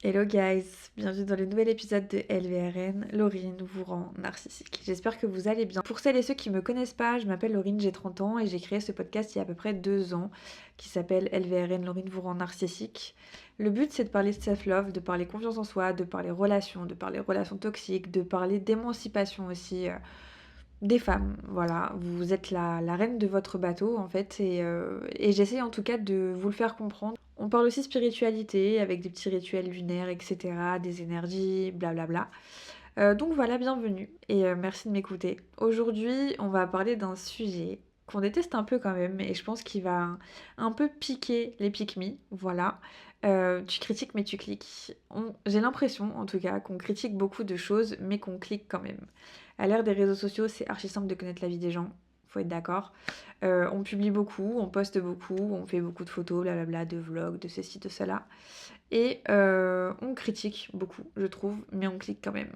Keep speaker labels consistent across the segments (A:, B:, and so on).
A: Hello guys, bienvenue dans le nouvel épisode de LVRN, Laurine vous rend narcissique. J'espère que vous allez bien. Pour celles et ceux qui me connaissent pas, je m'appelle Laurine, j'ai 30 ans et j'ai créé ce podcast il y a à peu près 2 ans qui s'appelle LVRN, Laurine vous rend narcissique. Le but c'est de parler de self-love, de parler confiance en soi, de parler relations, de parler relations toxiques, de parler d'émancipation aussi des femmes. Voilà, vous êtes la reine de votre bateau en fait et j'essaye en tout cas de vous le faire comprendre. On parle aussi spiritualité avec des petits rituels lunaires, etc., des énergies, blablabla. Donc voilà, bienvenue et merci de m'écouter. Aujourd'hui, on va parler d'un sujet qu'on déteste un peu quand même et je pense qu'il va un peu piquer les pique-me, voilà. Tu critiques mais tu cliques. J'ai l'impression en tout cas qu'on critique beaucoup de choses mais qu'on clique quand même. À l'ère des réseaux sociaux, c'est archi simple de connaître la vie des gens, faut être d'accord. On publie beaucoup, on poste beaucoup, on fait beaucoup de photos, blablabla, de vlogs, de ceci, de cela. Et on critique beaucoup, je trouve, mais on clique quand même.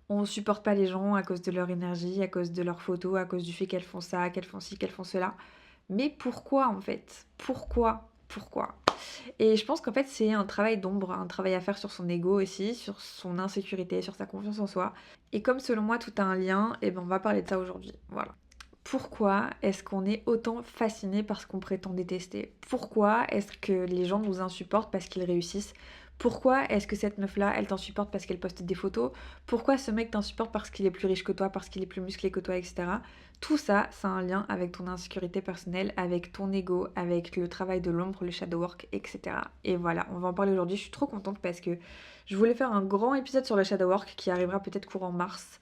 A: On supporte pas les gens à cause de leur énergie, à cause de leurs photos, à cause du fait qu'elles font ça, qu'elles font ci, qu'elles font cela. Mais pourquoi en fait? Pourquoi? Et je pense qu'en fait c'est un travail d'ombre, un travail à faire sur son ego aussi, sur son insécurité, sur sa confiance en soi. Et comme selon moi tout a un lien, et ben on va parler de ça aujourd'hui. Voilà. Pourquoi est-ce qu'on est autant fasciné par ce qu'on prétend détester? Pourquoi est-ce que les gens nous insupportent parce qu'ils réussissent? Pourquoi est-ce que cette meuf-là, elle t'insupporte parce qu'elle poste des photos? Pourquoi ce mec t'insupporte parce qu'il est plus riche que toi, parce qu'il est plus musclé que toi, etc. Tout ça, ça a un lien avec ton insécurité personnelle, avec ton ego, avec le travail de l'ombre, le shadow work, etc. Et voilà, on va en parler aujourd'hui. Je suis trop contente parce que je voulais faire un grand épisode sur le shadow work qui arrivera peut-être courant mars.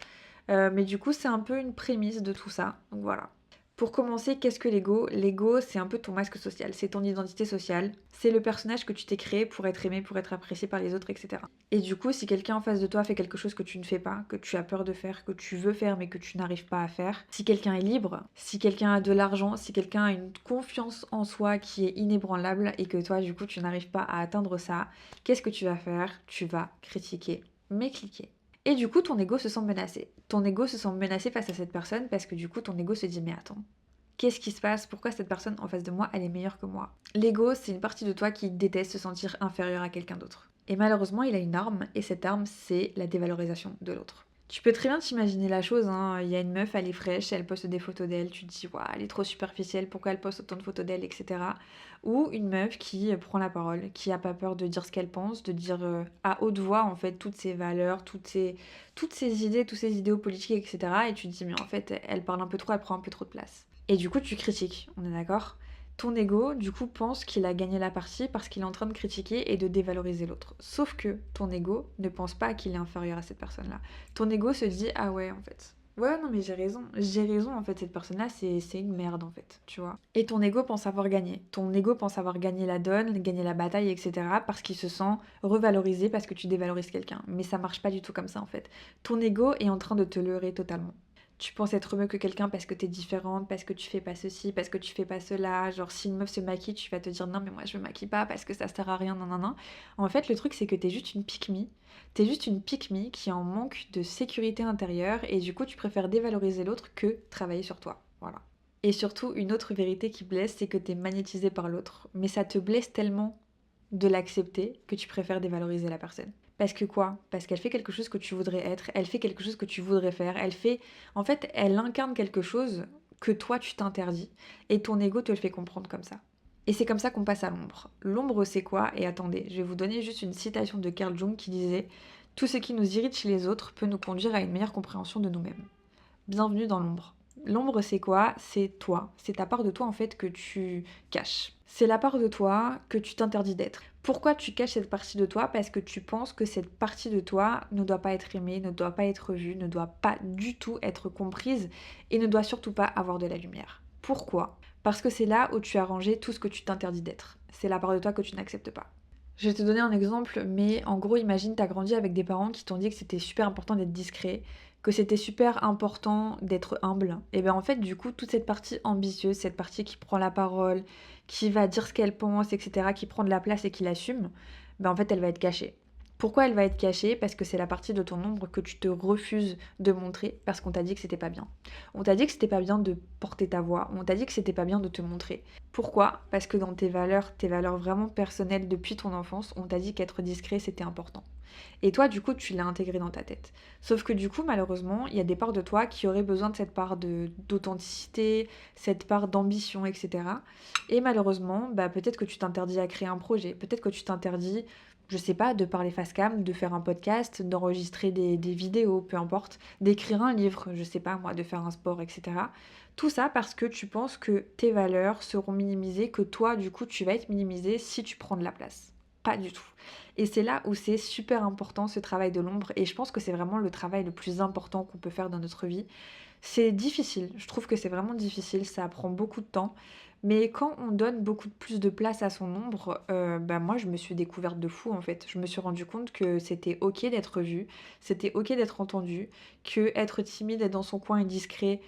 A: Mais du coup, c'est un peu une prémisse de tout ça. Donc voilà. Pour commencer, qu'est-ce que l'ego? L'ego, c'est un peu ton masque social, c'est ton identité sociale, c'est le personnage que tu t'es créé pour être aimé, pour être apprécié par les autres, etc. Et du coup, si quelqu'un en face de toi fait quelque chose que tu ne fais pas, que tu as peur de faire, que tu veux faire mais que tu n'arrives pas à faire, si quelqu'un est libre, si quelqu'un a de l'argent, si quelqu'un a une confiance en soi qui est inébranlable et que toi, du coup, tu n'arrives pas à atteindre ça, qu'est-ce que tu vas faire? Tu vas critiquer, mais cliquer. Et du coup, ton ego se sent menacé. Ton ego se sent menacé face à cette personne parce que du coup, ton ego se dit mais attends, qu'est-ce qui se passe? Pourquoi cette personne en face de moi, elle est meilleure que moi? L'ego, c'est une partie de toi qui déteste se sentir inférieur à quelqu'un d'autre. Et malheureusement, il a une arme, et cette arme, c'est la dévalorisation de l'autre. Tu peux très bien t'imaginer la chose, hein. Il y a une meuf, elle est fraîche, elle poste des photos d'elle, tu te dis, waouh, elle est trop superficielle, pourquoi elle poste autant de photos d'elle, etc. Ou une meuf qui prend la parole, qui a pas peur de dire ce qu'elle pense, de dire à haute voix, en fait, toutes ses valeurs, toutes ses idées, tous ses idéaux politiques, etc. Et tu te dis, mais en fait, elle parle un peu trop, elle prend un peu trop de place. Et du coup, tu critiques, on est d'accord? Ton ego, du coup, pense qu'il a gagné la partie parce qu'il est en train de critiquer et de dévaloriser l'autre. Sauf que ton ego ne pense pas qu'il est inférieur à cette personne-là. Ton ego se dit, ah ouais, en fait. Ouais, non, mais j'ai raison, en fait, cette personne-là, c'est une merde, en fait, tu vois. Et ton ego pense avoir gagné. Ton ego pense avoir gagné la donne, gagné la bataille, etc. parce qu'il se sent revalorisé parce que tu dévalorises quelqu'un. Mais ça marche pas du tout comme ça, en fait. Ton ego est en train de te leurrer totalement. Tu penses être mieux que quelqu'un parce que t'es différente, parce que tu fais pas ceci, parce que tu fais pas cela. Genre, si une meuf se maquille, tu vas te dire non, mais moi je me maquille pas parce que ça sert à rien, non, non, non. En fait, le truc, c'est que t'es juste une pique-me. T'es juste une pique-me qui est en manque de sécurité intérieure et du coup, tu préfères dévaloriser l'autre que travailler sur toi. Voilà. Et surtout, une autre vérité qui blesse, c'est que t'es magnétisé par l'autre. Mais ça te blesse tellement de l'accepter que tu préfères dévaloriser la personne. Parce que quoi? Parce qu'elle fait quelque chose que tu voudrais être, elle fait quelque chose que tu voudrais faire, elle fait... En fait, elle incarne quelque chose que toi tu t'interdis et ton ego te le fait comprendre comme ça. Et c'est comme ça qu'on passe à l'ombre. L'ombre c'est quoi? Et attendez, je vais vous donner juste une citation de Carl Jung qui disait: tout ce qui nous irrite chez les autres peut nous conduire à une meilleure compréhension de nous-mêmes. Bienvenue dans l'ombre. L'ombre, c'est quoi? C'est toi. C'est ta part de toi, en fait, que tu caches. C'est la part de toi que tu t'interdis d'être. Pourquoi tu caches cette partie de toi? Parce que tu penses que cette partie de toi ne doit pas être aimée, ne doit pas être vue, ne doit pas du tout être comprise et ne doit surtout pas avoir de la lumière. Pourquoi? Parce que c'est là où tu as rangé tout ce que tu t'interdis d'être. C'est la part de toi que tu n'acceptes pas. Je vais te donner un exemple, mais en gros, imagine, t'as grandi avec des parents qui t'ont dit que c'était super important d'être discret, que c'était super important d'être humble. Et bien en fait, du coup, toute cette partie ambitieuse, cette partie qui prend la parole, qui va dire ce qu'elle pense, etc., qui prend de la place et qui l'assume, ben en fait, elle va être cachée. Pourquoi elle va être cachée? Parce que c'est la partie de ton ombre que tu te refuses de montrer parce qu'on t'a dit que c'était pas bien. On t'a dit que c'était pas bien de porter ta voix, on t'a dit que c'était pas bien de te montrer. Pourquoi? Parce que dans tes valeurs vraiment personnelles depuis ton enfance, on t'a dit qu'être discret c'était important. Et toi, du coup, tu l'as intégré dans ta tête. Sauf que du coup, malheureusement, il y a des parts de toi qui auraient besoin de cette part d'authenticité, cette part d'ambition, etc. Et malheureusement, bah, peut-être que tu t'interdis à créer un projet, peut-être que tu t'interdis, je sais pas, de parler face cam, de faire un podcast, d'enregistrer des vidéos, peu importe, d'écrire un livre, je sais pas moi, de faire un sport, etc. Tout ça parce que tu penses que tes valeurs seront minimisées, que toi, du coup, tu vas être minimisé si tu prends de la place. Pas du tout. Et c'est là où c'est super important ce travail de l'ombre et je pense que c'est vraiment le travail le plus important qu'on peut faire dans notre vie. C'est difficile, je trouve que c'est vraiment difficile, ça prend beaucoup de temps. Mais quand on donne beaucoup plus de place à son ombre, bah moi je me suis découverte de fou en fait. Je me suis rendu compte que c'était ok d'être vue, c'était ok d'être entendue, que être timide, être dans son coin et discret,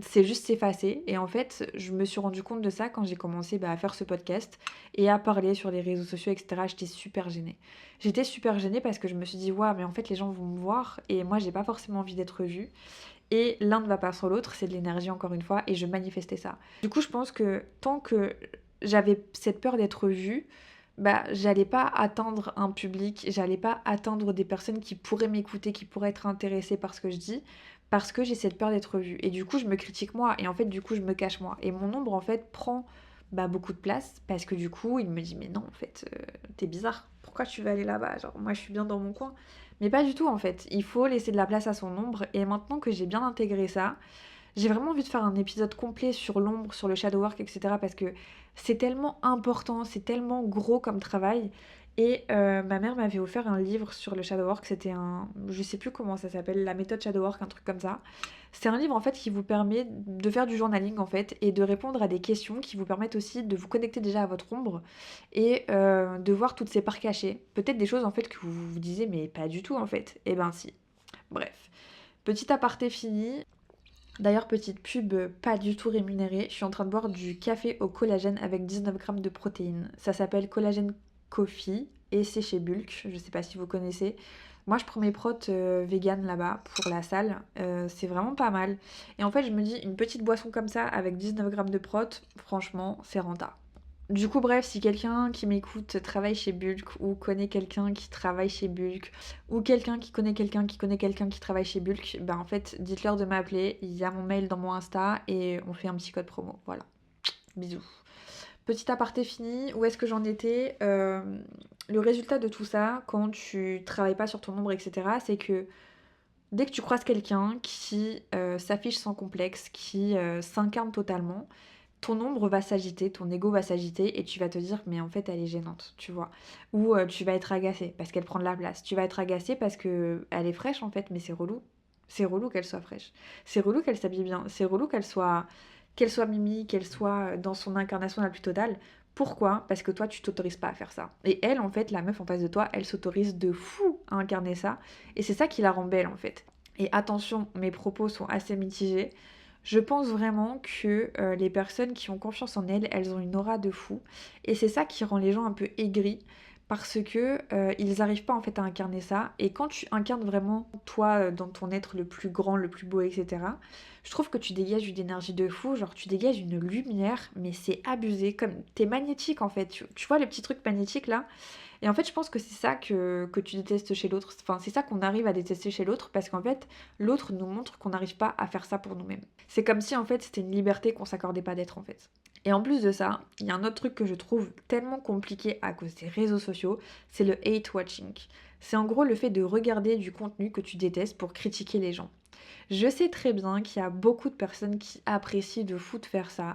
A: c'est juste s'effacer. Et en fait, je me suis rendu compte de ça quand j'ai commencé à faire ce podcast et à parler sur les réseaux sociaux, etc. J'étais super gênée. J'étais super gênée parce que je me suis dit, waouh, mais en fait, les gens vont me voir et moi, j'ai pas forcément envie d'être vue. Et l'un ne va pas sans l'autre, c'est de l'énergie encore une fois, et je manifestais ça. Du coup, je pense que tant que j'avais cette peur d'être vue, bah, j'allais pas atteindre un public, j'allais pas atteindre des personnes qui pourraient m'écouter, qui pourraient être intéressées par ce que je dis, parce que j'ai cette peur d'être vue. Et du coup, je me critique moi, et en fait, du coup, je me cache moi. Et mon ombre, en fait, prend beaucoup de place, parce que du coup, il me dit, mais non, en fait, t'es bizarre, pourquoi tu vas aller là-bas? Genre, moi, je suis bien dans mon coin. Mais pas du tout, en fait. Il faut laisser de la place à son ombre, et maintenant que j'ai bien intégré ça, j'ai vraiment envie de faire un épisode complet sur l'ombre, sur le shadow work, etc. Parce que c'est tellement important, c'est tellement gros comme travail. Et ma mère m'avait offert un livre sur le shadow work. C'était un, je sais plus comment ça s'appelle, la méthode shadow work, un truc comme ça. C'est un livre en fait qui vous permet de faire du journaling en fait et de répondre à des questions qui vous permettent aussi de vous connecter déjà à votre ombre et de voir toutes ces parts cachées. Peut-être des choses en fait que vous vous disiez mais pas du tout en fait. Eh ben si. Bref. Petit aparté fini. D'ailleurs, petite pub pas du tout rémunérée, je suis en train de boire du café au collagène avec 19 grammes de protéines. Ça s'appelle Collagen Coffee et c'est chez Bulk, je sais pas si vous connaissez. Moi, je prends mes protes vegan là-bas pour la salle, c'est vraiment pas mal. Et en fait, je me dis, une petite boisson comme ça avec 19 grammes de protes, franchement, c'est rentable. Du coup, bref, si quelqu'un qui m'écoute travaille chez Bulk ou connaît quelqu'un qui travaille chez Bulk ou quelqu'un qui connaît quelqu'un qui connaît quelqu'un qui travaille chez Bulk, ben en fait, dites-leur de m'appeler. Il y a mon mail dans mon Insta et on fait un petit code promo. Voilà. Bisous. Petit aparté fini. Où est-ce que j'en étais? Le résultat de tout ça, quand tu travailles pas sur ton nombre, etc., c'est que dès que tu croises quelqu'un qui s'affiche sans complexe, qui s'incarne totalement, ton ombre va s'agiter, ton ego va s'agiter et tu vas te dire mais en fait elle est gênante, tu vois. Ou tu vas être agacé parce qu'elle prend de la place. Tu vas être agacé parce que elle est fraîche en fait, mais c'est relou. C'est relou qu'elle soit fraîche. C'est relou qu'elle s'habille bien. C'est relou qu'elle soit mimi, qu'elle soit dans son incarnation la plus totale. Pourquoi? Parce que toi tu t'autorises pas à faire ça. Et elle en fait, la meuf en face de toi, elle s'autorise de fou à incarner ça. Et c'est ça qui la rend belle en fait. Et attention, mes propos sont assez mitigés. Je pense vraiment que les personnes qui ont confiance en elles, elles ont une aura de fou. Et c'est ça qui rend les gens un peu aigris parce que ils n'arrivent pas en fait à incarner ça. Et quand tu incarnes vraiment toi dans ton être le plus grand, le plus beau, etc., je trouve que tu dégages une énergie de fou. Genre tu dégages une lumière, mais c'est abusé. Comme t'es magnétique en fait. Tu vois les petits trucs magnétiques là? Et en fait, je pense que c'est ça que tu détestes chez l'autre. Enfin, c'est ça qu'on arrive à détester chez l'autre parce qu'en fait, l'autre nous montre qu'on n'arrive pas à faire ça pour nous-mêmes. C'est comme si en fait c'était une liberté qu'on s'accordait pas d'être en fait. Et en plus de ça, il y a un autre truc que je trouve tellement compliqué à cause des réseaux sociaux, c'est le hate watching. C'est en gros le fait de regarder du contenu que tu détestes pour critiquer les gens. Je sais très bien qu'il y a beaucoup de personnes qui apprécient de fou de faire ça.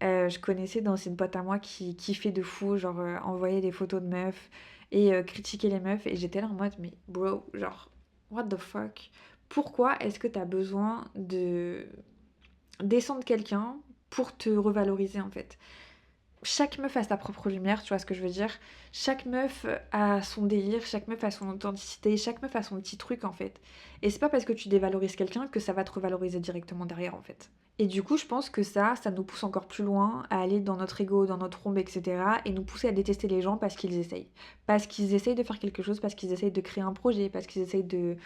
A: Je connaissais dans une pote à moi qui kiffait de fou, genre envoyer des photos de meufs et critiquer les meufs. Et j'étais là en mode, mais bro, genre, what the fuck? Pourquoi est-ce que t'as besoin de descendre quelqu'un pour te revaloriser en fait? chaque meuf a sa propre lumière, tu vois ce que je veux dire? Chaque meuf a son délire, chaque meuf a son authenticité, chaque meuf a son petit truc en fait. Et c'est pas parce que tu dévalorises quelqu'un que ça va te revaloriser directement derrière en fait. Et du coup, je pense que ça nous pousse encore plus loin à aller dans notre ego, dans notre ombre, etc. Et nous pousser à détester les gens parce qu'ils essayent. Parce qu'ils essayent de faire quelque chose, parce qu'ils essayent de créer un projet, parce qu'ils essayent de,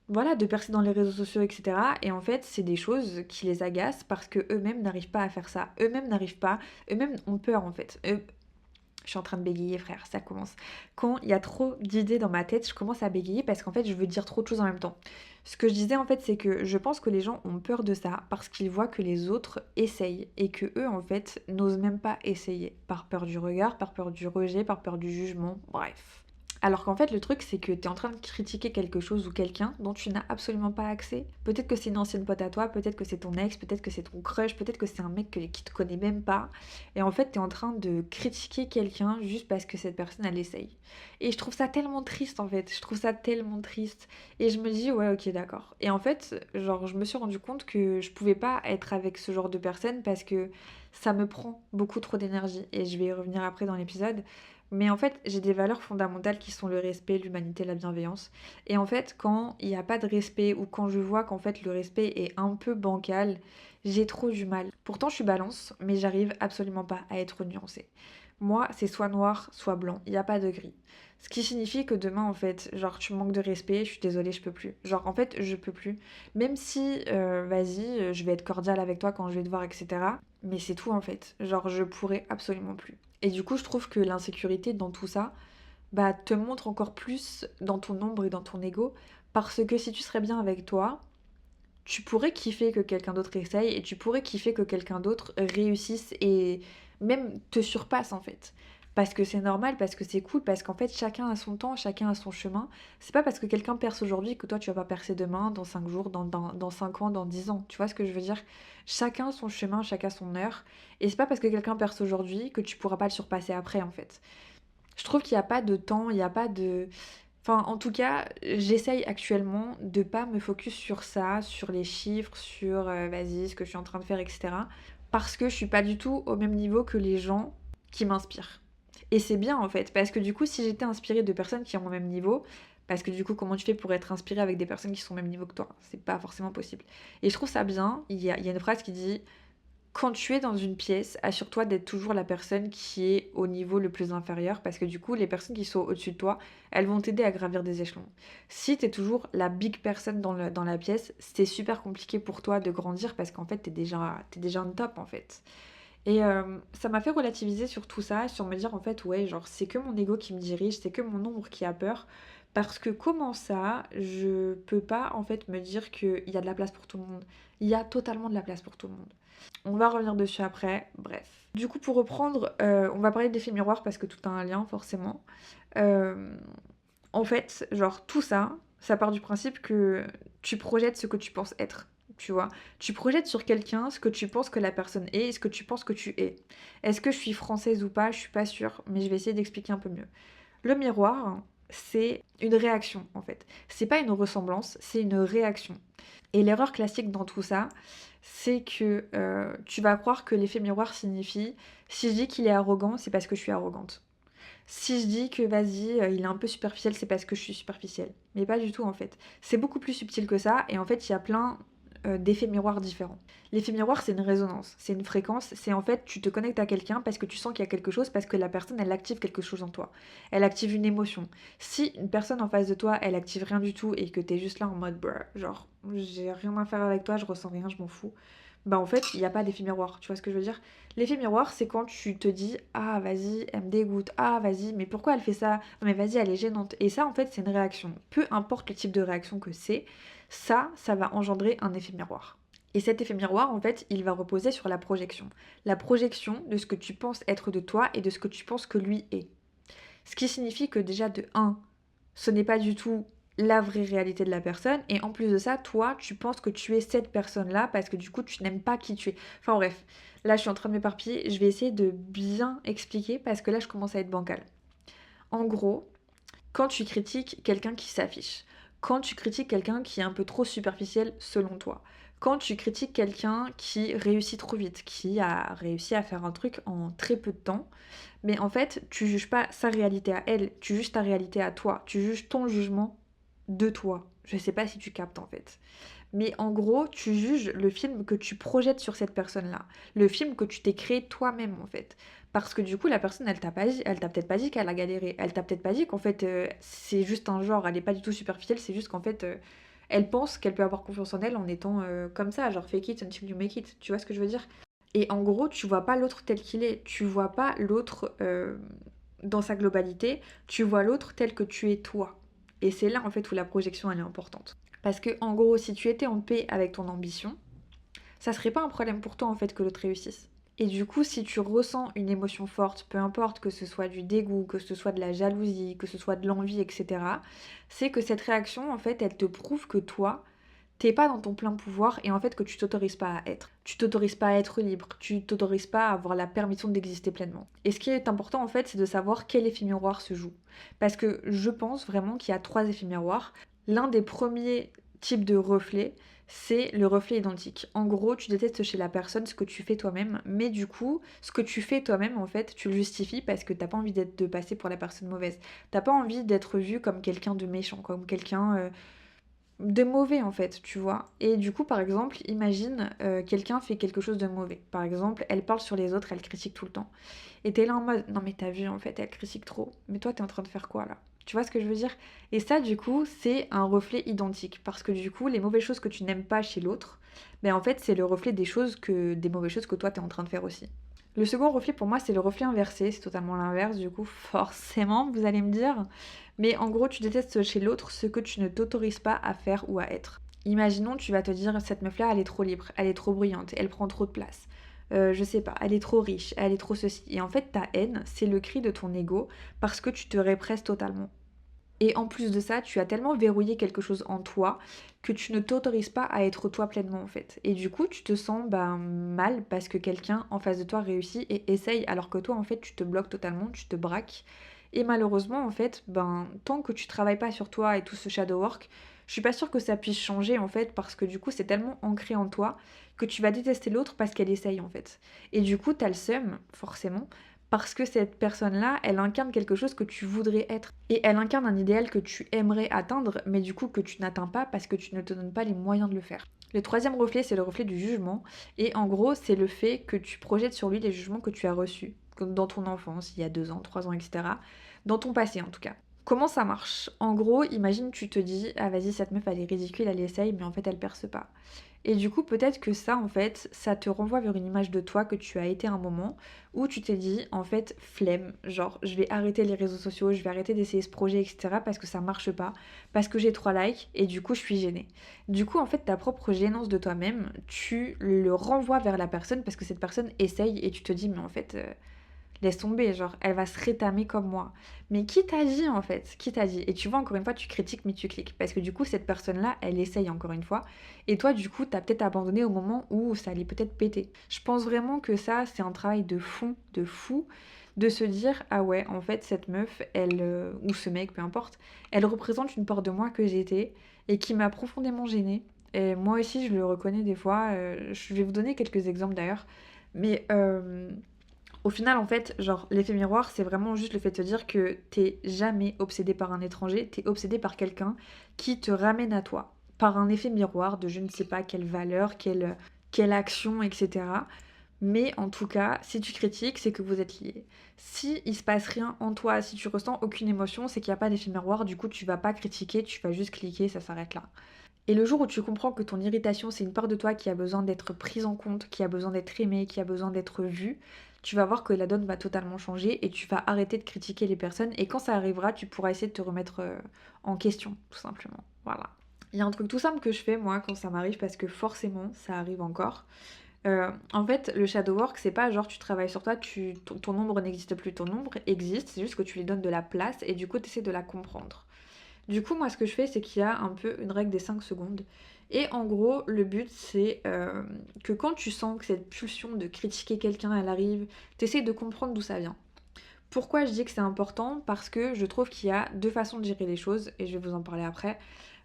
A: voilà, de percer dans les réseaux sociaux, etc. Et en fait, c'est des choses qui les agacent parce que eux-mêmes n'arrivent pas à faire ça. Eux-mêmes n'arrivent pas, eux-mêmes ont peur en fait. Je suis en train de bégayer, frère, ça commence. Quand il y a trop d'idées dans ma tête, je commence à bégayer parce qu'en fait, je veux dire trop de choses en même temps. Ce que je disais en fait, c'est que je pense que les gens ont peur de ça parce qu'ils voient que les autres essayent et que eux, en fait, n'osent même pas essayer. Par peur du regard, par peur du rejet, par peur du jugement, bref. Alors qu'en fait, le truc, c'est que tu es en train de critiquer quelque chose ou quelqu'un dont tu n'as absolument pas accès. Peut-être que c'est une ancienne pote à toi, peut-être que c'est ton ex, peut-être que c'est ton crush, peut-être que c'est un mec qui te connaît même pas. Et en fait, tu es en train de critiquer quelqu'un juste parce que cette personne, elle essaye. Et je trouve ça tellement triste, en fait. Je trouve ça tellement triste. Et je me dis, ouais, ok, d'accord. Et en fait, genre, je me suis rendu compte que je pouvais pas être avec ce genre de personne parce que ça me prend beaucoup trop d'énergie. Et je vais y revenir après dans l'épisode. Mais en fait, j'ai des valeurs fondamentales qui sont le respect, l'humanité, la bienveillance. Et en fait, quand il n'y a pas de respect ou quand je vois qu'en fait le respect est un peu bancal, j'ai trop du mal. Pourtant, je suis balance, mais j'arrive absolument pas à être nuancée. Moi, c'est soit noir, soit blanc. Il n'y a pas de gris. Ce qui signifie que demain, en fait, genre, tu me manques de respect, je suis désolée, je peux plus. Genre, en fait, je peux plus. Même si, vas-y, je vais être cordiale avec toi quand je vais te voir, etc. Mais c'est tout, en fait. Genre, je pourrais absolument plus. Et du coup, je trouve que l'insécurité dans tout ça, bah, te montre encore plus dans ton ombre et dans ton ego. Parce que si tu serais bien avec toi, tu pourrais kiffer que quelqu'un d'autre essaye et tu pourrais kiffer que quelqu'un d'autre réussisse et même te surpasse en fait. Parce que c'est normal, parce que c'est cool, parce qu'en fait chacun a son temps, chacun a son chemin. C'est pas parce que quelqu'un perce aujourd'hui que toi tu vas pas percer demain, dans 5 jours, dans 5 ans, dans 10 ans. Tu vois ce que je veux dire? Chacun son chemin, chacun son heure. Et c'est pas parce que quelqu'un perce aujourd'hui que tu pourras pas le surpasser après en fait. Je trouve qu'il n'y a pas de temps, il n'y a pas de... Enfin, en tout cas, j'essaye actuellement de pas me focus sur ça, sur les chiffres, sur vas-y, ce que je suis en train de faire, etc. Parce que je suis pas du tout au même niveau que les gens qui m'inspirent. Et c'est bien en fait, parce que du coup, si j'étais inspirée de personnes qui ont mon même niveau, parce que du coup, comment tu fais pour être inspirée avec des personnes qui sont au même niveau que toi? C'est pas forcément possible. Et je trouve ça bien. Il y a une phrase qui dit quand tu es dans une pièce, assure-toi d'être toujours la personne qui est au niveau le plus inférieur parce que du coup, les personnes qui sont au-dessus de toi, elles vont t'aider à gravir des échelons. Si tu es toujours la big personne dans la pièce, c'est super compliqué pour toi de grandir parce qu'en fait, t'es déjà un top en fait. Et ça m'a fait relativiser sur tout ça, sur me dire en fait, ouais, genre, c'est que mon ego qui me dirige, c'est que mon ombre qui a peur. Parce que comment ça, je peux pas en fait me dire qu'il y a de la place pour tout le monde. Il y a totalement de la place pour tout le monde. On va revenir dessus après, bref. Du coup, pour reprendre, on va parler d'effet miroir parce que tout a un lien forcément. Euh, En fait, genre tout ça, ça part du principe que tu projettes ce que tu penses être. Tu vois, tu projettes sur quelqu'un ce que tu penses que la personne est et ce que tu penses que tu es. Est-ce que je suis française ou pas? Je suis pas sûre, mais je vais essayer d'expliquer un peu mieux. Le miroir, c'est une réaction en fait. C'est pas une ressemblance, c'est une réaction. Et l'erreur classique dans tout ça, c'est que tu vas croire que l'effet miroir signifie si je dis qu'il est arrogant, c'est parce que je suis arrogante. Si je dis que vas-y, il est un peu superficiel, c'est parce que je suis superficielle. Mais pas du tout en fait. C'est beaucoup plus subtil que ça et en fait, il y a plein d'effets miroirs différents. L'effet miroir, c'est une résonance, c'est une fréquence, c'est en fait, tu te connectes à quelqu'un parce que tu sens qu'il y a quelque chose, parce que la personne, elle active quelque chose en toi. Elle active une émotion. Si une personne en face de toi, elle active rien du tout et que t'es juste là en mode, bruh, genre, j'ai rien à faire avec toi, je ressens rien, je m'en fous. Bah en fait, il n'y a pas d'effet miroir, tu vois ce que je veux dire? L'effet miroir, c'est quand tu te dis, ah vas-y, elle me dégoûte, ah vas-y, mais pourquoi elle fait ça? Non mais vas-y, elle est gênante. Et ça, en fait, c'est une réaction. Peu importe le type de réaction que c'est, ça va engendrer un effet miroir. Et cet effet miroir, en fait, il va reposer sur la projection. La projection de ce que tu penses être de toi et de ce que tu penses que lui est. Ce qui signifie que déjà de un, ce n'est pas du tout la vraie réalité de la personne et en plus de ça, toi, tu penses que tu es cette personne-là parce que du coup, tu n'aimes pas qui tu es. Enfin bref, là, je suis en train de m'éparpiller, je vais essayer de bien expliquer parce que là, je commence à être bancale. En gros, quand tu critiques quelqu'un qui s'affiche, quand tu critiques quelqu'un qui est un peu trop superficiel selon toi, Quand tu critiques quelqu'un qui réussit trop vite, qui a réussi à faire un truc en très peu de temps, mais en fait, tu juges pas sa réalité à elle, tu juges ta réalité à toi, tu juges ton jugement de toi. Je sais pas si tu captes en fait. Mais en gros, tu juges le film que tu projettes sur cette personne-là. Le film que tu t'es créé toi-même, en fait. Parce que du coup, la personne, elle t'a peut-être pas dit qu'elle a galéré. Elle t'a peut-être pas dit qu'en fait, c'est juste un genre, elle est pas du tout superficielle, c'est juste qu'en fait, elle pense qu'elle peut avoir confiance en elle en étant comme ça, genre fake it until you make it. Tu vois ce que je veux dire? Et en gros, tu vois pas l'autre tel qu'il est. Tu vois pas l'autre dans sa globalité. Tu vois l'autre tel que tu es toi. Et c'est là, en fait, où la projection, elle est importante. Parce que, en gros, si tu étais en paix avec ton ambition, ça serait pas un problème pour toi, en fait, que l'autre réussisse. Et du coup, si tu ressens une émotion forte, peu importe que ce soit du dégoût, que ce soit de la jalousie, que ce soit de l'envie, etc., c'est que cette réaction, en fait, elle te prouve que toi, t'es pas dans ton plein pouvoir et en fait que tu t'autorises pas à être. Tu t'autorises pas à être libre, tu t'autorises pas à avoir la permission d'exister pleinement. Et ce qui est important en fait, c'est de savoir quel effet miroir se joue. Parce que je pense vraiment qu'il y a 3 effets miroirs. L'un des premiers types de reflets, c'est le reflet identique. En gros, tu détestes chez la personne ce que tu fais toi-même, mais du coup, ce que tu fais toi-même, en fait, tu le justifies parce que t'as pas envie de passer pour la personne mauvaise. T'as pas envie d'être vu comme quelqu'un de méchant, comme quelqu'un de mauvais en fait, tu vois. Et du coup, par exemple, imagine quelqu'un fait quelque chose de mauvais. Par exemple, elle parle sur les autres, elle critique tout le temps. Et t'es là en mode, non mais t'as vu en fait, elle critique trop. Mais toi, t'es en train de faire quoi là? Tu vois ce que je veux dire? Et ça, du coup, c'est un reflet identique. Parce que du coup, les mauvaises choses que tu n'aimes pas chez l'autre, ben en fait, c'est le reflet des mauvaises choses que toi, t'es en train de faire aussi. Le second reflet pour moi c'est le reflet inversé, c'est totalement l'inverse du coup forcément vous allez me dire. Mais en gros tu détestes chez l'autre ce que tu ne t'autorises pas à faire ou à être. Imaginons tu vas te dire cette meuf là elle est trop libre, elle est trop bruyante, elle prend trop de place. Je sais pas, elle est trop riche, elle est trop ceci. Et en fait ta haine c'est le cri de ton ego parce que tu te répresses totalement. Et en plus de ça, tu as tellement verrouillé quelque chose en toi que tu ne t'autorises pas à être toi pleinement en fait. Et du coup, tu te sens mal parce que quelqu'un en face de toi réussit et essaye alors que toi en fait tu te bloques totalement, tu te braques. Et malheureusement en fait, tant que tu travailles pas sur toi et tout ce shadow work, je suis pas sûre que ça puisse changer en fait parce que du coup c'est tellement ancré en toi que tu vas détester l'autre parce qu'elle essaye en fait. Et du coup, t'as le seum, forcément, parce que cette personne-là, elle incarne quelque chose que tu voudrais être. Et elle incarne un idéal que tu aimerais atteindre, mais du coup que tu n'atteins pas parce que tu ne te donnes pas les moyens de le faire. Le troisième reflet, c'est le reflet du jugement. Et en gros, c'est le fait que tu projettes sur lui les jugements que tu as reçus, comme dans ton enfance, il y a 2 ans, 3 ans, etc. Dans ton passé en tout cas. Comment ça marche? En gros, imagine tu te dis, ah vas-y, cette meuf elle est ridicule, elle essaye, mais en fait elle perce pas. Et du coup, peut-être que ça, en fait, ça te renvoie vers une image de toi que tu as été à un moment où tu t'es dit, en fait, flemme, genre, je vais arrêter les réseaux sociaux, je vais arrêter d'essayer ce projet, etc. parce que ça marche pas, parce que j'ai 3 likes et du coup, je suis gênée. Du coup, en fait, ta propre gênance de toi-même, tu le renvoies vers la personne parce que cette personne essaye et tu te dis, mais en fait, laisse tomber, genre, elle va se rétamer comme moi. Mais qui t'a dit en fait? Qui t'a dit? Et tu vois, encore une fois, tu critiques, mais tu cliques. Parce que du coup, cette personne-là, elle essaye encore une fois. Et toi, du coup, t'as peut-être abandonné au moment où ça allait peut-être péter. Je pense vraiment que ça, c'est un travail de fond, de fou, de se dire, ah ouais, en fait, cette meuf, ou ce mec, peu importe, elle représente une part de moi que j'étais et qui m'a profondément gênée. Et moi aussi, je le reconnais des fois. Je vais vous donner quelques exemples d'ailleurs. Mais au final, en fait, genre, l'effet miroir, c'est vraiment juste le fait de te dire que t'es jamais obsédé par un étranger, t'es obsédé par quelqu'un qui te ramène à toi, par un effet miroir de je ne sais pas quelle valeur, quelle action, etc. Mais en tout cas, si tu critiques, c'est que vous êtes liés. Si il se passe rien en toi, si tu ressens aucune émotion, c'est qu'il n'y a pas d'effet miroir, du coup tu vas pas critiquer, tu vas juste cliquer, ça s'arrête là. Et le jour où tu comprends que ton irritation, c'est une part de toi qui a besoin d'être prise en compte, qui a besoin d'être aimée, qui a besoin d'être vue, tu vas voir que la donne va totalement changer et tu vas arrêter de critiquer les personnes. Et quand ça arrivera, tu pourras essayer de te remettre en question, tout simplement. Voilà. Il y a un truc tout simple que je fais, moi, quand ça m'arrive, parce que forcément, ça arrive encore. En fait, le shadow work, c'est pas genre tu travailles sur toi, ton ombre n'existe plus. Ton ombre existe, c'est juste que tu lui donnes de la place et du coup, tu essaies de la comprendre. Du coup, moi, ce que je fais, c'est qu'il y a un peu une règle des 5 secondes. Et en gros, le but, c'est que quand tu sens que cette pulsion de critiquer quelqu'un, elle arrive, t'essayes de comprendre d'où ça vient. Pourquoi je dis que c'est important? Parce que je trouve qu'il y a 2 façons de gérer les choses, et je vais vous en parler après.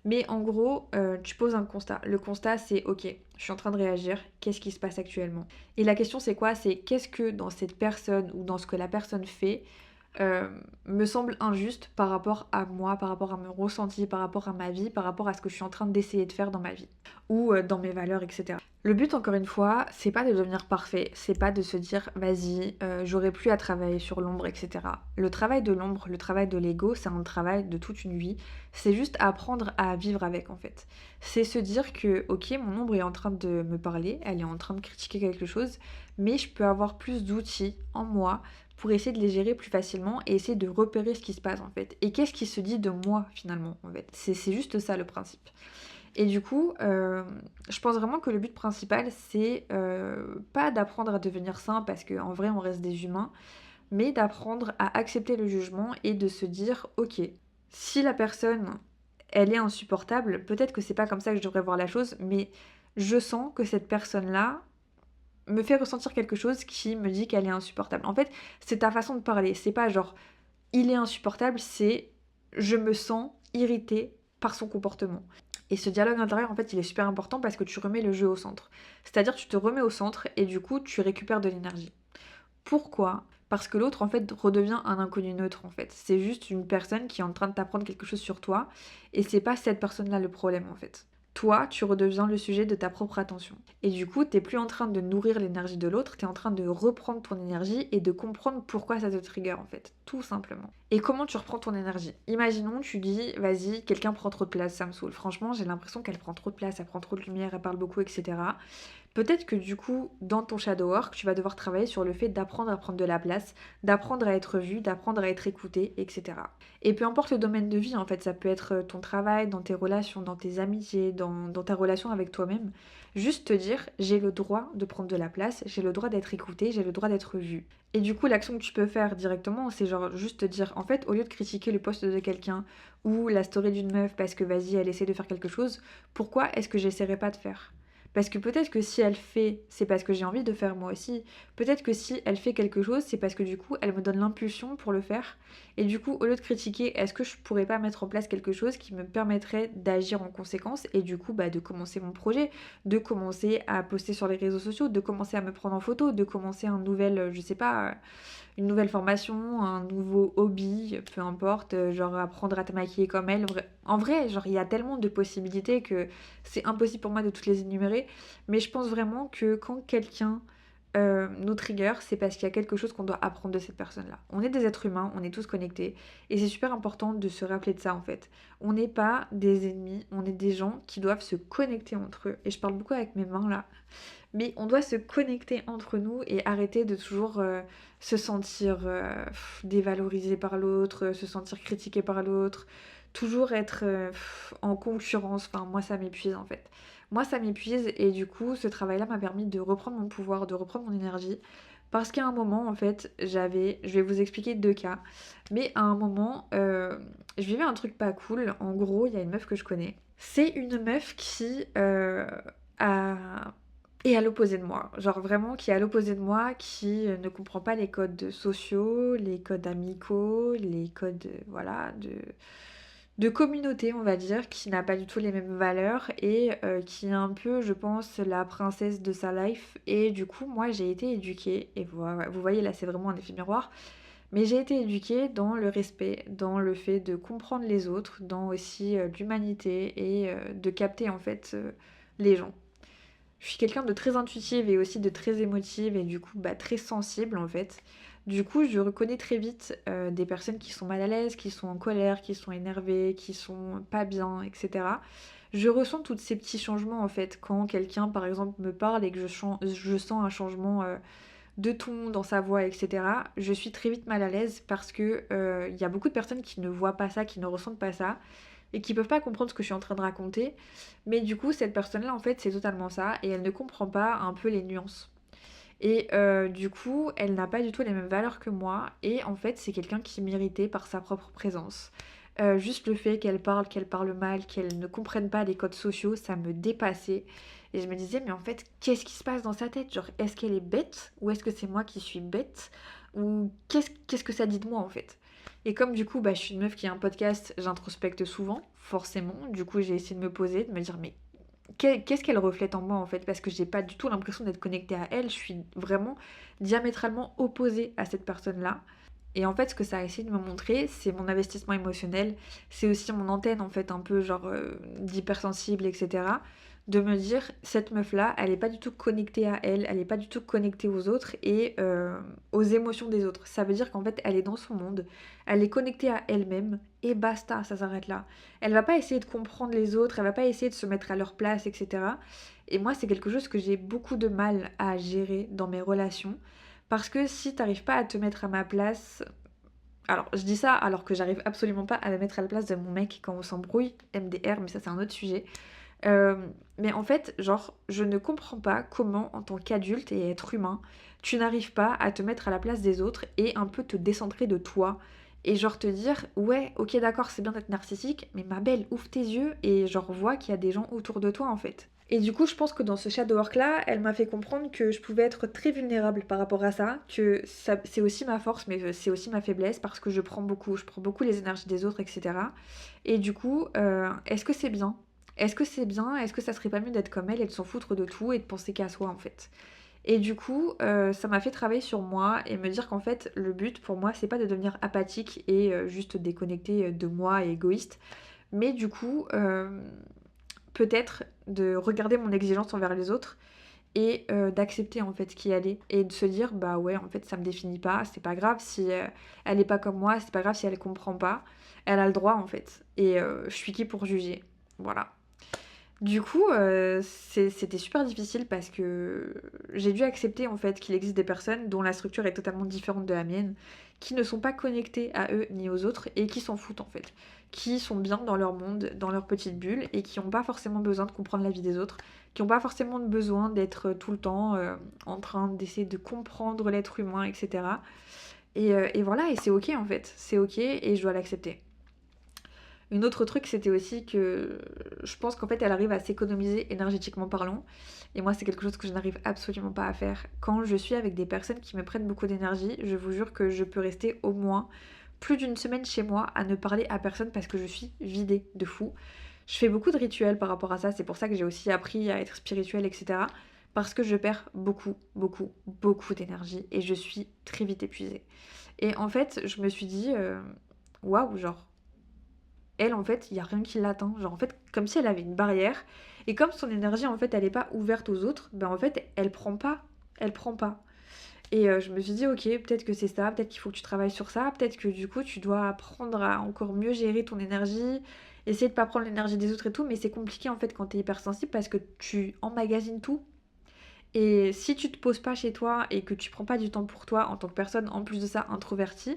A: Mais en gros, tu poses un constat. Le constat, c'est OK, je suis en train de réagir, qu'est-ce qui se passe actuellement? Et la question, c'est quoi? C'est qu'est-ce que dans cette personne ou dans ce que la personne fait, heu, me semble injuste par rapport à moi, par rapport à mon ressenti, par rapport à ma vie, par rapport à ce que je suis en train d'essayer de faire dans ma vie ou dans mes valeurs et cetera. Le but, encore une fois, c'est pas de devenir parfait, c'est pas de se dire: «Vas-y, j'aurais plus à travailler sur l'ombre» et cetera. Le travail de l'ombre, le travail de l'ego, c'est un travail de toute une vie. C'est juste apprendre à vivre avec, en fait. C'est se dire que: «OK, mon ombre est en train de me parler, elle est en train de critiquer quelque chose, mais je peux avoir plus d'outils en moi pour essayer de les gérer plus facilement et essayer de repérer ce qui se passe, en fait. Et qu'est-ce qui se dit de moi, finalement, en fait?» C'est juste ça, le principe. Et du coup, je pense vraiment que le but principal, c'est, pas d'apprendre à devenir sain parce qu'en vrai, on reste des humains, mais d'apprendre à accepter le jugement et de se dire: «OK, si la personne, elle est insupportable, peut-être que c'est pas comme ça que je devrais voir la chose, mais je sens que cette personne-là me fait ressentir quelque chose qui me dit qu'elle est insupportable». En fait, c'est ta façon de parler, c'est pas genre: «Il est insupportable», c'est: «Je me sens irritée par son comportement». Et ce dialogue intérieur, en fait, il est super important parce que tu remets le jeu au centre. C'est-à-dire, tu te remets au centre et du coup, tu récupères de l'énergie. Pourquoi? Parce que l'autre, en fait, redevient un inconnu neutre, en fait. C'est juste une personne qui est en train de t'apprendre quelque chose sur toi et c'est pas cette personne-là le problème, en fait. Toi, tu redeviens le sujet de ta propre attention. Et du coup, t'es plus en train de nourrir l'énergie de l'autre, t'es en train de reprendre ton énergie et de comprendre pourquoi ça te trigger, en fait. Tout simplement. Et comment tu reprends ton énergie? Imaginons, tu dis, vas-y, quelqu'un prend trop de place, ça me saoule. Franchement, j'ai l'impression qu'elle prend trop de place, elle prend trop de lumière, elle parle beaucoup, etc. Peut-être que du coup, dans ton shadow work, tu vas devoir travailler sur le fait d'apprendre à prendre de la place, d'apprendre à être vu, d'apprendre à être écouté, etc. Et peu importe le domaine de vie, en fait, ça peut être ton travail, dans tes relations, dans tes amitiés, dans ta relation avec toi-même. Juste te dire, j'ai le droit de prendre de la place, j'ai le droit d'être écouté, j'ai le droit d'être vu. Et du coup, l'action que tu peux faire directement, c'est genre juste te dire, en fait, au lieu de critiquer le poste de quelqu'un ou la story d'une meuf parce que vas-y, elle essaie de faire quelque chose, pourquoi est-ce que j'essaierai pas de faire? Parce que peut-être que si elle fait, c'est parce que j'ai envie de faire moi aussi. Peut-être que si elle fait quelque chose, c'est parce que du coup, elle me donne l'impulsion pour le faire. Et du coup, au lieu de critiquer, est-ce que je pourrais pas mettre en place quelque chose qui me permettrait d'agir en conséquence et du coup, bah, de commencer mon projet, de commencer à poster sur les réseaux sociaux, de commencer à me prendre en photo, de commencer un nouvel, je sais pas, une nouvelle formation, un nouveau hobby, peu importe, genre apprendre à te maquiller comme elle. En vrai, genre il y a tellement de possibilités que c'est impossible pour moi de toutes les énumérer, mais je pense vraiment que quand quelqu'un nous trigger, c'est parce qu'il y a quelque chose qu'on doit apprendre de cette personne-là. On est des êtres humains, on est tous connectés, et c'est super important de se rappeler de ça en fait. On n'est pas des ennemis, on est des gens qui doivent se connecter entre eux. Et je parle beaucoup avec mes mains là, mais on doit se connecter entre nous et arrêter de toujours se sentir dévalorisé par l'autre, se sentir critiqué par l'autre, toujours être en concurrence. Enfin, moi, ça m'épuise en fait. Moi, ça m'épuise et du coup, ce travail-là m'a permis de reprendre mon pouvoir, de reprendre mon énergie. Parce qu'à un moment, en fait, je vais vous expliquer deux cas, mais à un moment, je vivais un truc pas cool. En gros, il y a une meuf que je connais. C'est une meuf qui a et à l'opposé de moi, genre vraiment qui est à l'opposé de moi, qui, ne comprend pas les codes sociaux, les codes amicaux, les codes, voilà, de communauté, on va dire, qui n'a pas du tout les mêmes valeurs et qui est un peu, je pense, la princesse de sa life et du coup, moi, j'ai été éduquée et vous voyez, là, c'est vraiment un effet miroir, mais j'ai été éduquée dans le respect, dans le fait de comprendre les autres, dans aussi, l'humanité et de capter, en fait, les gens. Je suis quelqu'un de très intuitive et aussi de très émotive et du coup bah, très sensible en fait. Du coup, je reconnais très vite des personnes qui sont mal à l'aise, qui sont en colère, qui sont énervées, qui sont pas bien, etc. Je ressens tous ces petits changements en fait quand quelqu'un par exemple me parle et que je sens un changement de ton dans sa voix, etc. Je suis très vite mal à l'aise parce que il y a beaucoup de personnes qui ne voient pas ça, qui ne ressentent pas ça et qui peuvent pas comprendre ce que je suis en train de raconter. Mais du coup, cette personne-là, en fait, c'est totalement ça et elle ne comprend pas un peu les nuances. Et du coup, elle n'a pas du tout les mêmes valeurs que moi et en fait, c'est quelqu'un qui m'irritait par sa propre présence. Juste le fait qu'elle parle mal, qu'elle ne comprenne pas les codes sociaux, ça me dépassait. Et je me disais, mais en fait, qu'est-ce qui se passe dans sa tête? Genre, est-ce qu'elle est bête ou est-ce que c'est moi qui suis bête? Ou qu'est-ce que ça dit de moi en fait? Et comme du coup, bah, je suis une meuf qui a un podcast, j'introspecte souvent, forcément. Du coup, j'ai essayé de me poser, de me dire, mais qu'est-ce qu'elle reflète en moi en fait? Parce que j'ai pas du tout l'impression d'être connectée à elle. Je suis vraiment diamétralement opposée à cette personne-là. Et en fait, ce que ça a essayé de me montrer, c'est mon investissement émotionnel. C'est aussi mon antenne en fait, un peu genre d'hypersensible, etc. De me dire, cette meuf-là, elle est pas du tout connectée à elle, elle est pas du tout connectée aux autres et aux émotions des autres. Ça veut dire qu'en fait, elle est dans son monde, elle est connectée à elle-même et basta, ça s'arrête là. Elle va pas essayer de comprendre les autres, elle va pas essayer de se mettre à leur place, etc. Et moi, c'est quelque chose que j'ai beaucoup de mal à gérer dans mes relations. Parce que si t'arrives pas à te mettre à ma place, alors je dis ça alors que j'arrive absolument pas à me mettre à la place de mon mec quand on s'embrouille, MDR, mais ça c'est un autre sujet. Euh, mais en fait, genre, je ne comprends pas comment, en tant qu'adulte et être humain, tu n'arrives pas à te mettre à la place des autres et un peu te décentrer de toi. Et genre te dire, ouais, ok, d'accord, c'est bien d'être narcissique, mais ma belle, ouvre tes yeux et genre vois qu'il y a des gens autour de toi en fait. Et du coup, je pense que dans ce shadow work là, elle m'a fait comprendre que je pouvais être très vulnérable par rapport à ça, que ça, c'est aussi ma force, mais c'est aussi ma faiblesse parce que je prends beaucoup les énergies des autres, etc. Et du coup, est-ce que c'est bien? Est-ce que c'est bien? Est-ce que ça serait pas mieux d'être comme elle et de s'en foutre de tout et de penser qu'à soi en fait? Et du coup, ça m'a fait travailler sur moi et me dire qu'en fait, le but pour moi, c'est pas de devenir apathique et juste déconnecté de moi et égoïste, mais du coup, peut-être de regarder mon exigence envers les autres et d'accepter en fait qui elle est et de se dire bah ouais en fait ça me définit pas, c'est pas grave si elle est pas comme moi, c'est pas grave si elle comprend pas, elle a le droit en fait et je suis qui pour juger, voilà. Du coup, c'était super difficile parce que j'ai dû accepter en fait qu'il existe des personnes dont la structure est totalement différente de la mienne, qui ne sont pas connectées à eux ni aux autres et qui s'en foutent en fait, qui sont bien dans leur monde, dans leur petite bulle et qui n'ont pas forcément besoin de comprendre la vie des autres, qui n'ont pas forcément besoin d'être tout le temps en train d'essayer de comprendre l'être humain, etc. Et voilà, et c'est ok en fait, c'est ok et je dois l'accepter. Une autre truc, c'était aussi que je pense qu'en fait, elle arrive à s'économiser énergétiquement parlant. Et moi, c'est quelque chose que je n'arrive absolument pas à faire. Quand je suis avec des personnes qui me prennent beaucoup d'énergie, je vous jure que je peux rester au moins plus d'une semaine chez moi à ne parler à personne parce que je suis vidée de fou. Je fais beaucoup de rituels par rapport à ça. C'est pour ça que j'ai aussi appris à être spirituelle, etc. Parce que je perds beaucoup, beaucoup, beaucoup d'énergie et je suis très vite épuisée. Et en fait, je me suis dit, waouh, genre elle en fait, il y a rien qui l'atteint. Genre en fait, comme si elle avait une barrière. Et comme son énergie en fait, elle est pas ouverte aux autres, ben en fait, elle prend pas. Elle prend pas. Et je me suis dit, ok, peut-être que c'est ça, peut-être qu'il faut que tu travailles sur ça, peut-être que du coup, tu dois apprendre à encore mieux gérer ton énergie, essayer de pas prendre l'énergie des autres et tout, mais c'est compliqué en fait quand t'es hypersensible parce que tu emmagasines tout. Et si tu te poses pas chez toi et que tu prends pas du temps pour toi en tant que personne, en plus de ça, introvertie,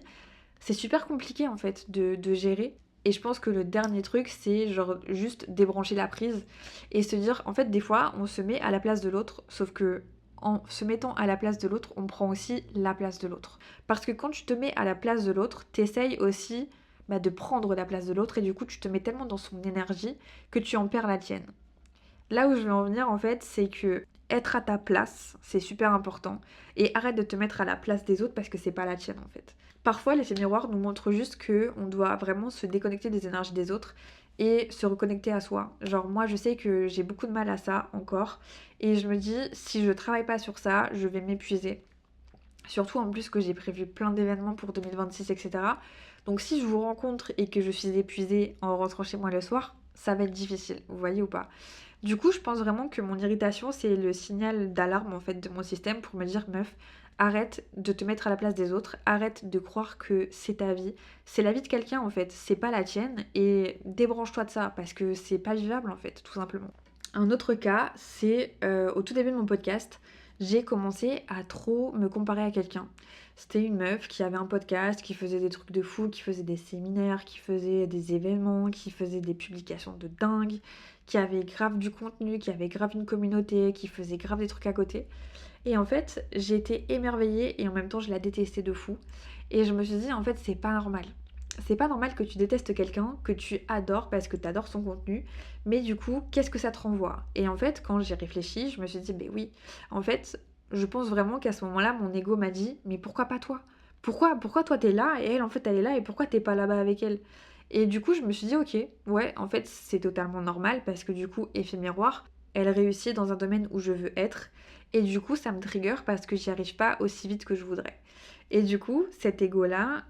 A: c'est super compliqué en fait de gérer. Et je pense que le dernier truc, c'est genre juste débrancher la prise et se dire, en fait, des fois, on se met à la place de l'autre, sauf que en se mettant à la place de l'autre, on prend aussi la place de l'autre. Parce que quand tu te mets à la place de l'autre, t'essayes aussi de prendre la place de l'autre et du coup, tu te mets tellement dans son énergie que tu en perds la tienne. Là où je veux en venir, en fait, c'est que être à ta place, c'est super important. Et arrête de te mettre à la place des autres parce que c'est pas la tienne, en fait. Parfois, l'effet miroir nous montre juste que on doit vraiment se déconnecter des énergies des autres et se reconnecter à soi. Genre, moi, je sais que j'ai beaucoup de mal à ça encore. Et je me dis, si je travaille pas sur ça, je vais m'épuiser. Surtout en plus que j'ai prévu plein d'événements pour 2026, etc. Donc si je vous rencontre et que je suis épuisée en rentrant chez moi le soir, ça va être difficile, vous voyez ou pas? Du coup, je pense vraiment que mon irritation, c'est le signal d'alarme en fait de mon système pour me dire meuf, arrête de te mettre à la place des autres, arrête de croire que c'est ta vie. C'est la vie de quelqu'un en fait, c'est pas la tienne et débranche-toi de ça parce que c'est pas vivable en fait, tout simplement. Un autre cas, c'est au tout début de mon podcast, j'ai commencé à trop me comparer à quelqu'un. C'était une meuf qui avait un podcast, qui faisait des trucs de fou, qui faisait des séminaires, qui faisait des événements, qui faisait des publications de dingue, qui avait grave du contenu, qui avait grave une communauté, qui faisait grave des trucs à côté. Et en fait, j'ai été émerveillée et en même temps, je la détestais de fou. Et je me suis dit, en fait, c'est pas normal. C'est pas normal que tu détestes quelqu'un que tu adores parce que tu adores son contenu, mais du coup, qu'est-ce que ça te renvoie? Et en fait, quand j'ai réfléchi, je me suis dit, ben oui, en fait, je pense vraiment qu'à ce moment-là, mon ego m'a dit, mais pourquoi pas toi? Pourquoi toi t'es là et elle en fait elle est là et pourquoi t'es pas là-bas avec elle? Et du coup je me suis dit ok, ouais en fait c'est totalement normal parce que du coup effet miroir, elle réussit dans un domaine où je veux être et du coup ça me trigger parce que j'y arrive pas aussi vite que je voudrais. Et du coup cet ego-là,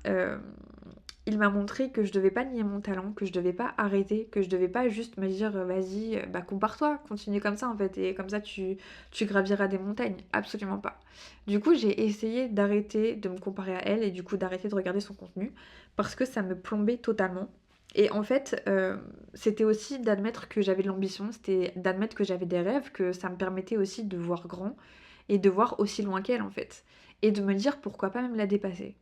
A: il m'a montré que je devais pas nier mon talent, que je devais pas arrêter, que je devais pas juste me dire vas-y, bah compare-toi, continue comme ça en fait, et comme ça tu graviras des montagnes. Absolument pas. Du coup, j'ai essayé d'arrêter de me comparer à elle et du coup d'arrêter de regarder son contenu parce que ça me plombait totalement. Et en fait, c'était aussi d'admettre que j'avais de l'ambition, c'était d'admettre que j'avais des rêves, que ça me permettait aussi de voir grand et de voir aussi loin qu'elle en fait. Et de me dire pourquoi pas même la dépasser.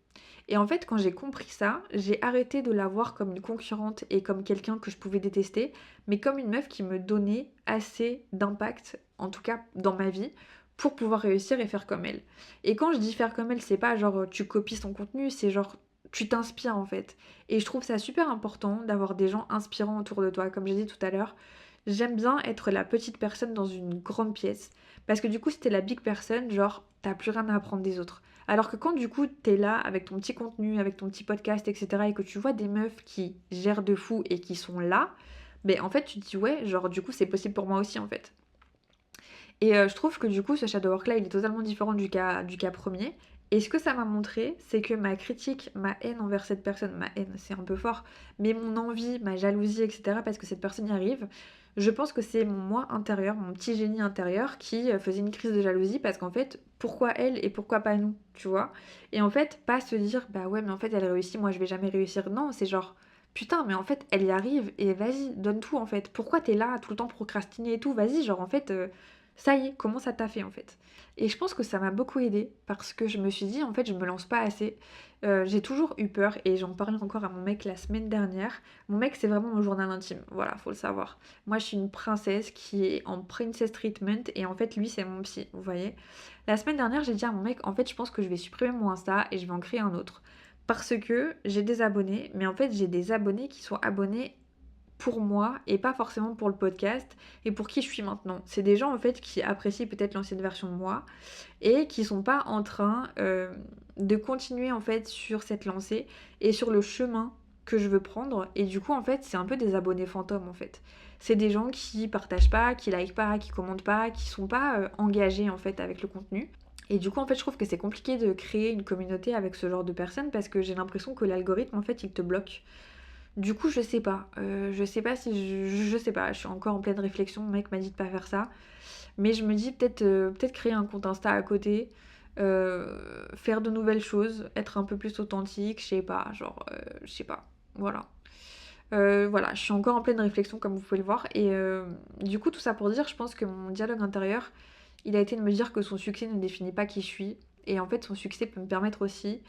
A: Et en fait, quand j'ai compris ça, j'ai arrêté de la voir comme une concurrente et comme quelqu'un que je pouvais détester, mais comme une meuf qui me donnait assez d'impact, en tout cas dans ma vie, pour pouvoir réussir et faire comme elle. Et quand je dis faire comme elle, c'est pas genre tu copies son contenu, c'est genre tu t'inspires en fait. Et je trouve ça super important d'avoir des gens inspirants autour de toi. Comme j'ai dit tout à l'heure, j'aime bien être la petite personne dans une grande pièce. Parce que du coup, si t'es la big personne, genre, t'as plus rien à apprendre des autres. Alors que quand du coup t'es là avec ton petit contenu, avec ton petit podcast, etc. et que tu vois des meufs qui gèrent de fou et qui sont là, ben en fait tu te dis ouais, genre du coup c'est possible pour moi aussi en fait. Et je trouve que du coup ce shadow work là il est totalement différent du cas premier. Et ce que ça m'a montré, c'est que ma critique, ma haine envers cette personne, ma haine c'est un peu fort, mais mon envie, ma jalousie, etc. parce que cette personne y arrive, je pense que c'est mon moi intérieur, mon petit génie intérieur qui faisait une crise de jalousie parce qu'en fait, pourquoi elle et pourquoi pas nous, tu vois? Et en fait, pas se dire, bah ouais, mais en fait elle réussit, moi je vais jamais réussir. Non, c'est genre, putain, mais en fait elle y arrive et vas-y, donne tout en fait. Pourquoi t'es là tout le temps procrastiner et tout? Vas-y, genre en fait, ça y est, comment ça t'a fait en fait? Et je pense que ça m'a beaucoup aidée parce que je me suis dit, en fait, je me lance pas assez. J'ai toujours eu peur et j'en parlais encore à mon mec la semaine dernière. Mon mec, c'est vraiment mon journal intime, voilà, faut le savoir. Moi, je suis une princesse qui est en princess treatment et en fait, lui, c'est mon psy, vous voyez. La semaine dernière, j'ai dit à mon mec, en fait, je pense que je vais supprimer mon Insta et je vais en créer un autre. Parce que j'ai des abonnés, mais en fait, j'ai des abonnés qui sont abonnés pour moi et pas forcément pour le podcast et pour qui je suis maintenant. C'est des gens en fait qui apprécient peut-être l'ancienne version de moi et qui sont pas en train de continuer en fait sur cette lancée et sur le chemin que je veux prendre. Et du coup en fait c'est un peu des abonnés fantômes en fait. C'est des gens qui partagent pas, qui like pas, qui commentent pas, qui sont pas engagés en fait avec le contenu. Et du coup en fait je trouve que c'est compliqué de créer une communauté avec ce genre de personnes parce que j'ai l'impression que l'algorithme en fait il te bloque. Du coup, je sais pas. Je sais pas si je sais pas. Je suis encore en pleine réflexion. Mon mec m'a dit de pas faire ça. Mais je me dis peut-être créer un compte Insta à côté. Faire de nouvelles choses. Être un peu plus authentique. Je sais pas. Genre, je sais pas. Voilà. Voilà, je suis encore en pleine réflexion comme vous pouvez le voir. Et du coup, tout ça pour dire, je pense que mon dialogue intérieur, il a été de me dire que son succès ne définit pas qui je suis. Et en fait, son succès peut me permettre aussi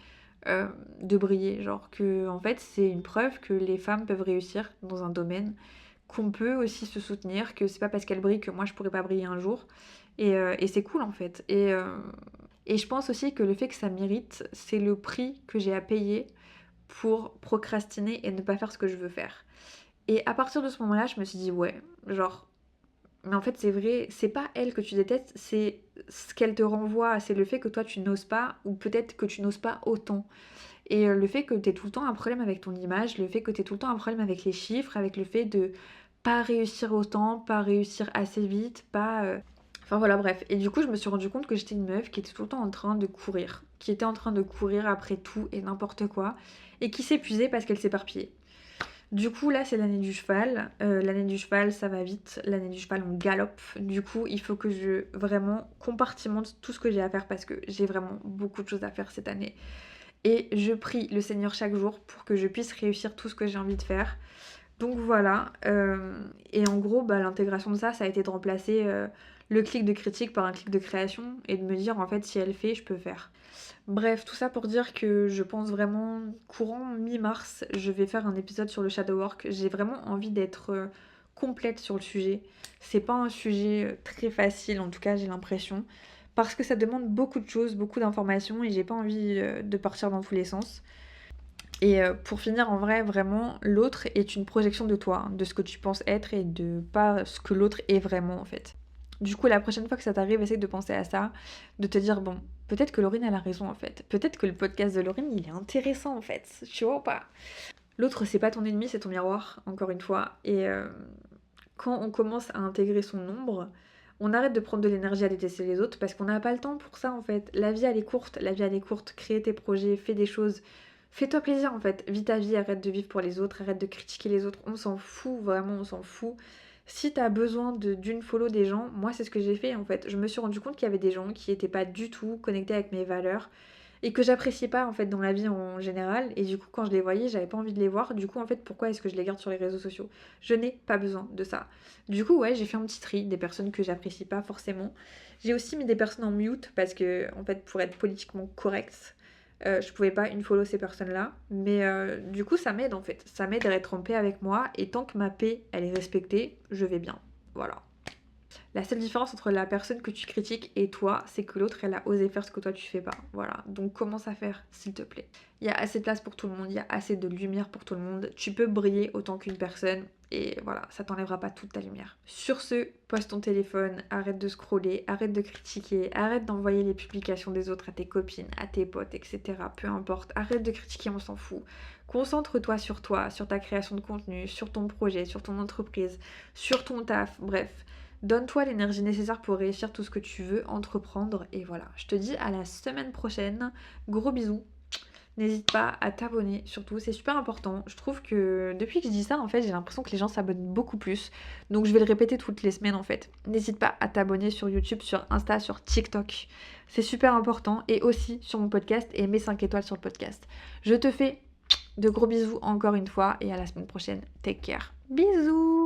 A: de briller. Genre que en fait c'est une preuve que les femmes peuvent réussir dans un domaine, qu'on peut aussi se soutenir, que c'est pas parce qu'elles brillent que moi je pourrais pas briller un jour. Et c'est cool en fait. Et je pense aussi que le fait que ça mérite, c'est le prix que j'ai à payer pour procrastiner et ne pas faire ce que je veux faire. Et à partir de ce moment-là, je me suis dit ouais, genre mais en fait, c'est vrai, c'est pas elle que tu détestes, c'est ce qu'elle te renvoie, c'est le fait que toi tu n'oses pas, ou peut-être que tu n'oses pas autant. Et le fait que tu aies tout le temps un problème avec ton image, le fait que tu aies tout le temps un problème avec les chiffres, avec le fait de pas réussir autant, pas réussir assez vite, pas... Enfin voilà, bref. Et du coup, je me suis rendu compte que j'étais une meuf qui était tout le temps en train de courir, qui était en train de courir après tout et n'importe quoi, et qui s'épuisait parce qu'elle s'éparpillait. Du coup, là, c'est l'année du cheval. L'année du cheval, ça va vite. L'année du cheval, on galope. Du coup, il faut que je vraiment compartimente tout ce que j'ai à faire parce que j'ai vraiment beaucoup de choses à faire cette année. Et je prie le Seigneur chaque jour pour que je puisse réussir tout ce que j'ai envie de faire. Donc voilà. Et en gros, bah, l'intégration de ça, ça a été de remplacer le clic de critique par un clic de création et de me dire en fait, si elle fait, je peux faire. Bref, tout ça pour dire que je pense vraiment courant mi-mars, je vais faire un épisode sur le shadow work. J'ai vraiment envie d'être complète sur le sujet. C'est pas un sujet très facile, en tout cas j'ai l'impression, parce que ça demande beaucoup de choses, beaucoup d'informations et j'ai pas envie de partir dans tous les sens. Et pour finir, en vrai, vraiment, l'autre est une projection de toi, hein, de ce que tu penses être et de pas ce que l'autre est vraiment en fait. Du coup, la prochaine fois que ça t'arrive, essaye de penser à ça, de te dire bon, Peut-être que Laurine elle a raison en fait. Peut-être que le podcast de Laurine il est intéressant en fait. Tu vois ou pas? L'autre c'est pas ton ennemi, c'est ton miroir, encore une fois. Et quand on commence à intégrer son ombre, on arrête de prendre de l'énergie à détester les autres parce qu'on n'a pas le temps pour ça en fait. La vie elle est courte, crée tes projets, fais des choses. Fais-toi plaisir en fait, vis ta vie, arrête de vivre pour les autres, arrête de critiquer les autres, on s'en fout, vraiment on s'en fout. Si t'as besoin d'une follow des gens, moi c'est ce que j'ai fait en fait. Je me suis rendu compte qu'il y avait des gens qui étaient pas du tout connectés avec mes valeurs et que j'appréciais pas en fait dans la vie en général. Et du coup quand je les voyais, j'avais pas envie de les voir. Du coup en fait pourquoi est-ce que je les garde sur les réseaux sociaux? Je n'ai pas besoin de ça. Du coup ouais j'ai fait un petit tri des personnes que j'apprécie pas forcément. J'ai aussi mis des personnes en mute parce que en fait pour être politiquement correcte, je pouvais pas follow ces personnes-là. Mais du coup, ça m'aide en fait. Ça m'aide à être en paix avec moi. Et tant que ma paix, elle est respectée, je vais bien. Voilà. La seule différence entre la personne que tu critiques et toi, c'est que l'autre, elle a osé faire ce que toi, tu fais pas. Voilà. Donc commence à faire, s'il te plaît. Il y a assez de place pour tout le monde. Il y a assez de lumière pour tout le monde. Tu peux briller autant qu'une personne. Et voilà, ça t'enlèvera pas toute ta lumière. Sur ce, pose ton téléphone, arrête de scroller, arrête de critiquer, arrête d'envoyer les publications des autres à tes copines, à tes potes, etc. Peu importe, arrête de critiquer, on s'en fout. Concentre-toi, sur ta création de contenu, sur ton projet, sur ton entreprise, sur ton taf, bref. Donne-toi l'énergie nécessaire pour réussir tout ce que tu veux entreprendre. Et voilà, je te dis à la semaine prochaine. Gros bisous. N'hésite pas à t'abonner, surtout, c'est super important. Je trouve que depuis que je dis ça, en fait, j'ai l'impression que les gens s'abonnent beaucoup plus. Donc je vais le répéter toutes les semaines, en fait. N'hésite pas à t'abonner sur YouTube, sur Insta, sur TikTok. C'est super important. Et aussi sur mon podcast et mets 5 étoiles sur le podcast. Je te fais de gros bisous encore une fois et à la semaine prochaine. Take care. Bisous!